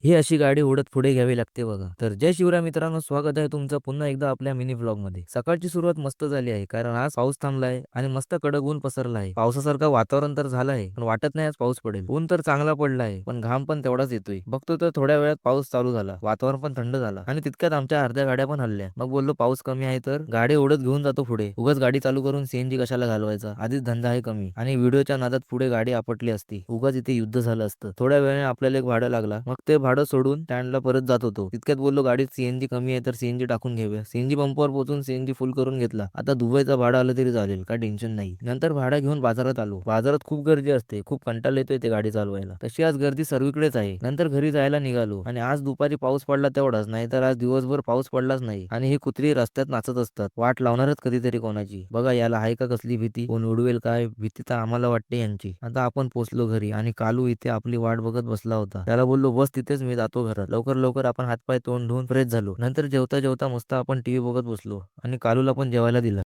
ही अशी गाडी उडत पुढे घ्यावी लागते बघा. तर जय शिवराय मित्रांनो, स्वागत आहे तुमचं पुन्हा एकदा आपल्या मिनी व्लॉग मध्ये. सकाळची सुरुवात मस्त झाली आहे, कारण आज पाऊस थांबलाय आणि मस्त कडक ऊन पसरला आहे. पावसासारखं वातावरण तर झालं आहे, पण वाटत नाही आज पाऊस पडेल. ऊन तर चांगला पडला आहे, पण घाम पण तेवढाच येतोय. बघतो तर थोड्या वेळात पाऊस चालू झाला, वातावरण पण थंड झाला आणि तितक्यात आमच्या अर्ध्या गाड्या पण हल्ल्या. मग बोललो पाऊस कमी आहे तर गाडी उडत घेऊन जातो पुढे. उगाच गाडी चालू करून सीएनजी कशाला घालवायचा, आधीच धंदा आहे कमी आणि व्हिडिओच्या नादात पुढे गाडी आपटली असती, उगाच इथे युद्ध झालं असतं. थोड्या वेळाने आपल्याला एक भाडं लागला, मग ते भाडं सोडून स्टँडला परत जात होतो. तितक्यात बोललो गाडीत सीएनजी कमी आहे तर सीएनजी टाकून घेऊया. सीएनजी पंपावर पोहोचून सीएनजी फुल करून घेतला. आता दुबईचा भाडं आलं तरी चालेल, काय टेन्शन नाही. नंतर भाडं घेऊन बाजारात आलो. बाजारात खूप गर्दी असते, खूप कंटाळा येतोय ते गाडी चालवायला. तशी आज गर्दी सर्वीकडेच आहे. नंतर घरी जायला निघालो आणि आज दुपारी पाऊस पडला तेवढाच, नाही तर आज दिवसभर पाऊस पडलाच नाही. आणि ही कुत्री रस्त्यात नाचत असतात, वाट लावणारच कधीतरी कोणाची. बघा याला आहे का कसली भीती, कोण उडवेल काय, भीती तर आम्हाला वाटते यांची. आता आपण पोहोचलो घरी आणि कालू इथे आपली वाट बघत बसला होता. त्याला बोललो बस तिथेच, मी जातो घरात. लवकर लवकर आपण हातपाय तोंड धुवून फ्रेश झालो. नंतर जेवता जेवता मस्त आपण टीव्ही बघत बसलो आणि कालूला पण जेवायला दिलं.